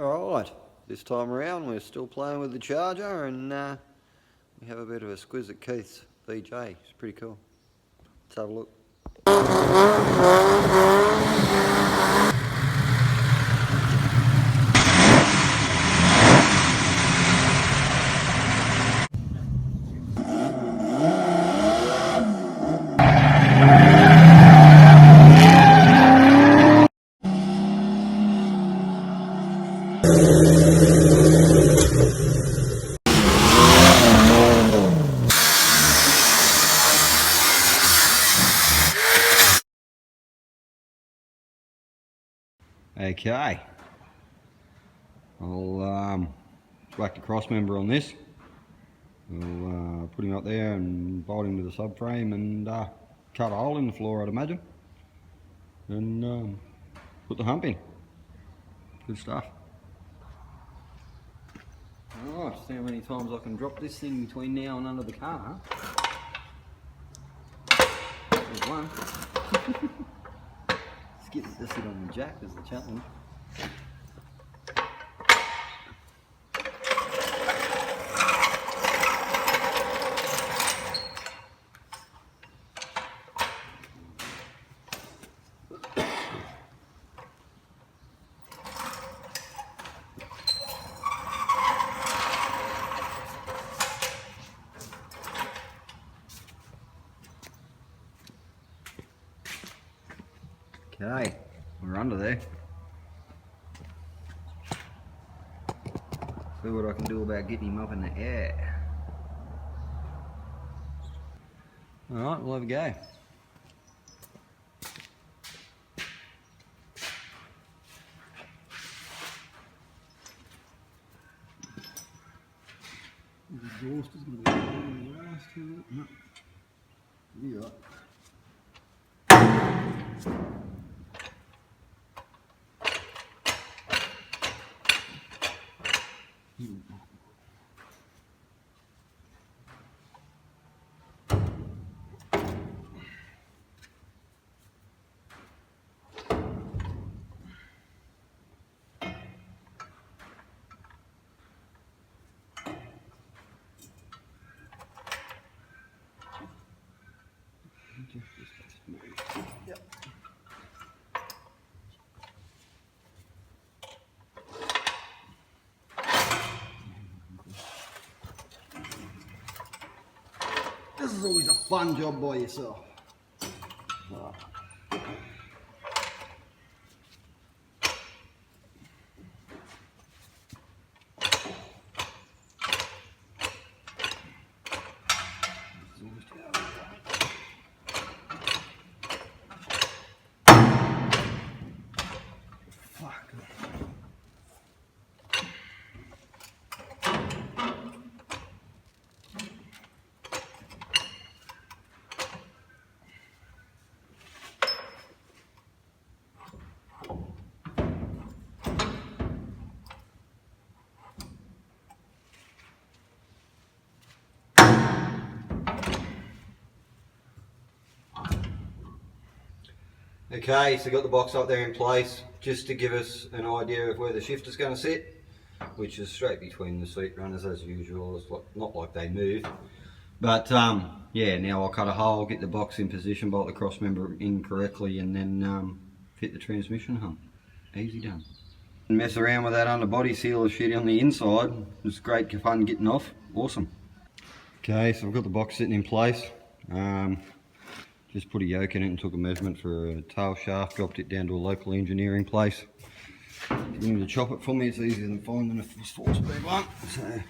Alright, this time around we're still playing with the charger and we have a bit of a sqizz at Kieths VJ. It's pretty cool. Let's have a look. Okay, I'll whack the cross member on this. We'll put him up there and bolt him to the subframe and cut a hole in the floor, I'd imagine, and put the hump in. Good stuff. Alright, see how many times I can drop this thing between now and under the car. There's one. Just get it to sit on the jack is the challenge. Okay, we're under there. See what I can do about getting him up in the air. Alright, we'll have a go. The exhaust is going to be in the last two. No. Yeah. Yep. This is always a fun job by yourself. Oh. Okay, so got the box up there in place just to give us an idea of where the shifter's going to sit, which is straight between the seat runners as usual. It's not like they move, but yeah, now I'll cut a hole, get the box in position, bolt the cross member in correctly, and then fit the transmission hump. Easy done. Mess around with that underbody sealer shit on the inside. It's great fun getting off. Awesome. Okay, so I've got the box sitting in place. Just put a yoke in it and took a measurement for a tail shaft, dropped it down to a local engineering place. If you need to chop it for me, it's easier than finding a 4-speed one. So,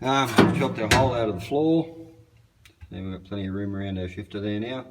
I've chopped a hole out of the floor. Now we've got plenty of room around our shifter there now.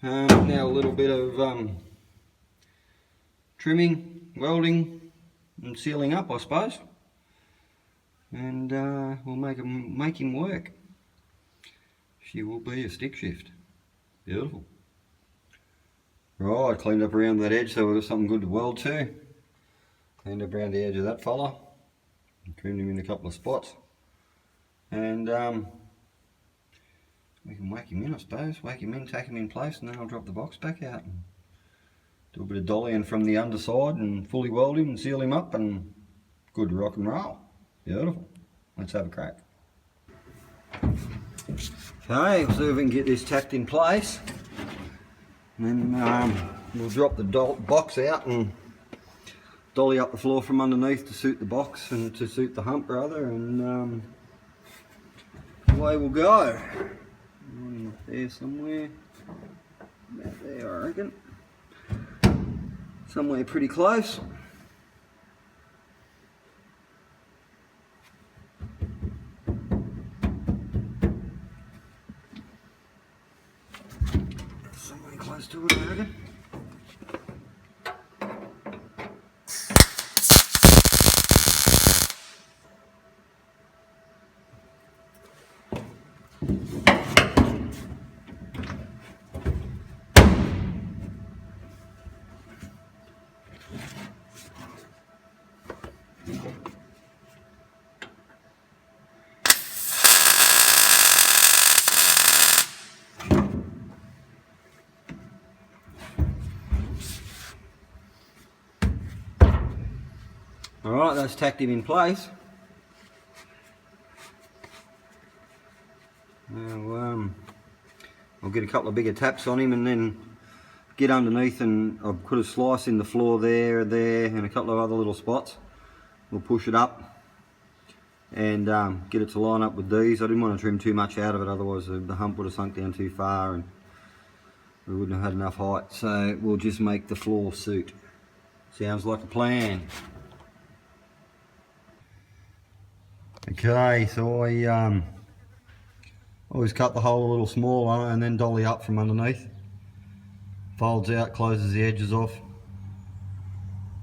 Now a little bit of trimming, welding and sealing up, I suppose. And we'll make him work. She will be a stick shift. Beautiful. Right, cleaned up around that edge so we've got something good to weld to. Cleaned up around the edge of that fella. Trimmed him in a couple of spots. And we can whack him in, I suppose. Whack him in, tack him in place, and then I'll drop the box back out and Do a bit of dollying from the underside and fully weld him and seal him up, and good rock and roll. Beautiful. Let's have a crack. Okay, we'll see if we can get this tacked in place. And then we'll drop the box out and dolly up the floor from underneath to suit the box, and to suit the hump rather, and away we'll go. Running up there somewhere. About there, I reckon. Somewhere pretty close. Somewhere close to it, I reckon. Alright, that's tacked him in place. Now, I'll get a couple of bigger taps on him and then get underneath, and I'll put a slice in the floor there, and a couple of other little spots. We'll push it up and get it to line up with these. I didn't want to trim too much out of it, otherwise the hump would have sunk down too far and we wouldn't have had enough height. So we'll just make the floor suit. Sounds like a plan. Okay, so I always cut the hole a little smaller and then dolly up from underneath. Folds out, closes the edges off.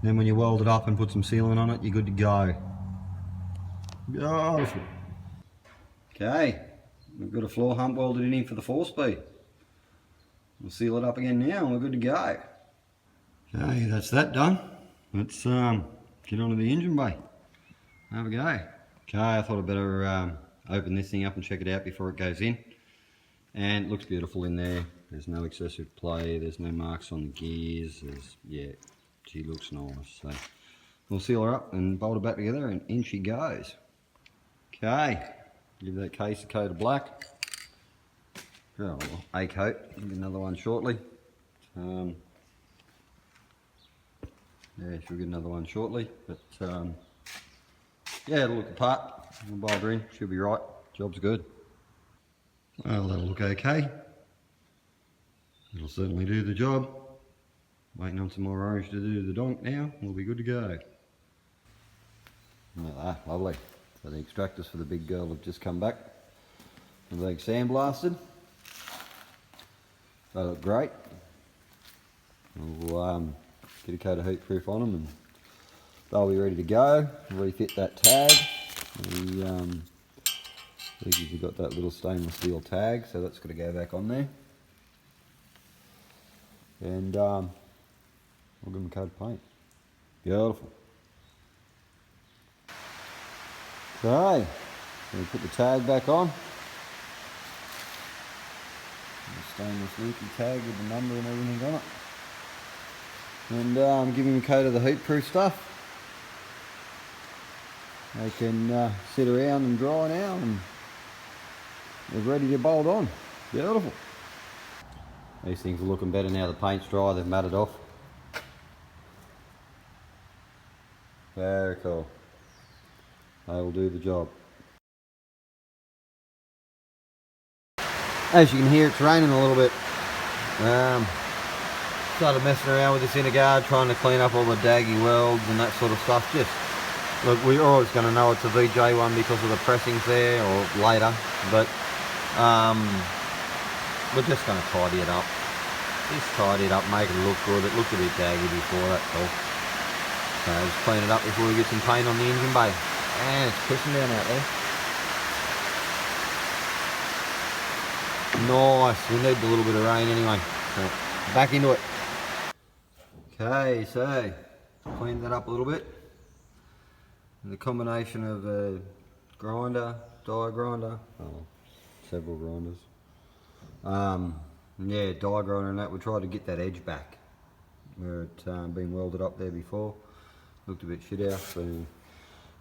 Then when you weld it up and put some sealant on it, you're good to go. Beautiful. Okay, we've got a floor hump welded in for the 4-speed. We'll seal it up again now and we're good to go. Okay, that's that done. Let's get onto the engine bay. Have a go. Okay, I thought I'd better open this thing up and check it out before it goes in. And it looks beautiful in there. There's no excessive play, there's no marks on the gears. Yeah, she looks nice. So we'll seal her up and bolt her back together, and in she goes. Okay, give that case a coat of black. Oh, a coat, give another one shortly. Yeah, she'll get another one shortly, but yeah, it'll look the part. We'll bolt her in, she'll be right. Job's good. Well, that'll look okay. It'll certainly do the job. Waiting on some more orange to do the donk now. We'll be good to go. Ah, lovely. So the extractors for the big girl have just come back. They're being sandblasted. They look great. We'll get a coat of heat proof on them and they'll be ready to go. Refit that tag. You've got that little stainless steel tag, so that's got to go back on there. And we'll give them a coat of paint. Beautiful. Okay, so we put the tag back on. The stainless leaky tag with the number and everything on it. And give him a coat of the heat proof stuff. They can sit around and dry now, and they're ready to bolt on. Beautiful. These things are looking better now the paint's dry, they've matted off. Very cool. They will do the job. As you can hear, it's raining a little bit. Started messing around with this inner guard, trying to clean up all the daggy welds and that sort of stuff. Just look, we're always going to know it's a VJ one because of the pressings there, or later, but we're just going to tidy it up. Just tidy it up, make it look good. It looked a bit daggy before, that's all. So just clean it up before we get some paint on the engine bay. And it's pissing down out there. Nice, we need a little bit of rain anyway. So back into it. Okay, so cleaned that up a little bit. And the combination of a grinder, die grinder, several grinders. Yeah, die grinder and that, we tried to get that edge back. where it been welded up there before. Looked a bit shit out, so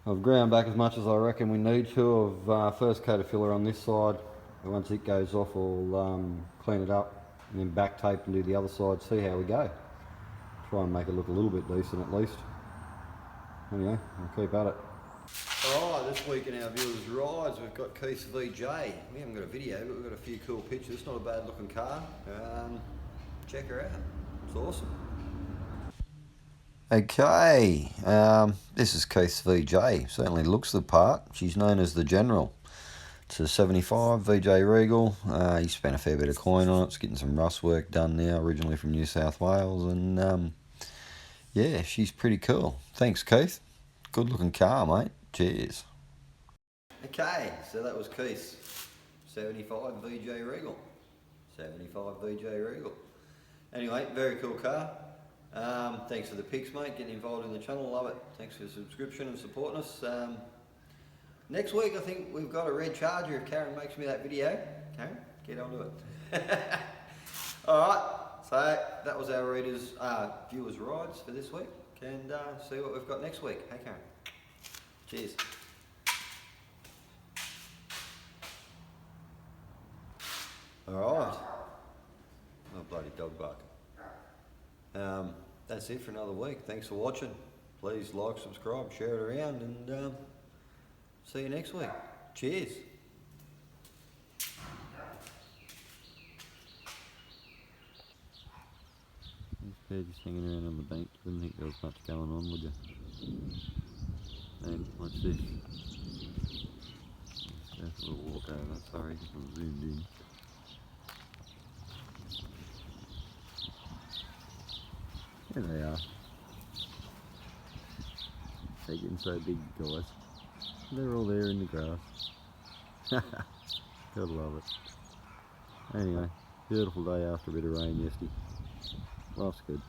I've ground back as much as I reckon we need to. I've first coated filler on this side, and once it goes off I'll clean it up and then back tape and do the other side, see how we go. Try and make it look a little bit decent at least. Anyway, I'll keep at it. Alright, this week in our viewers' rides we've got Kieths VJ. We haven't got a video, but we've got a few cool pictures. Not a bad looking car. Check her out. It's awesome. Okay, this is Kieths VJ. Certainly looks the part. She's known as the General. It's a 75 VJ Regal. He spent a fair bit of coin on it. It's getting some rust work done now, originally from New South Wales, and yeah, she's pretty cool. Thanks, Keith. Good looking car, mate. Cheers. Okay, so that was Kieths 75 VJ Regal. 75 VJ Regal. Anyway, very cool car. Thanks for the pics, mate. Getting involved in the channel, love it. Thanks for the subscription and supporting us. Next week, I think we've got a red Charger if Karen makes me that video. Karen, get onto it. Alright, so that was our viewers' rides for this week. And see what we've got next week. Hey, Karen. Cheers. Alright. Oh, bloody dog barking. That's it for another week. Thanks for watching. Please like, subscribe, share it around, and see you next week. Cheers. This pair just hanging around on the bank. Didn't think there was much going on, would you? And watch this. Just have a little walk over. Sorry, just zoomed in. There they are. They're getting so big, guys. They're all there in the grass. Gotta love it. Anyway, beautiful day after a bit of rain yesterday. Life's good.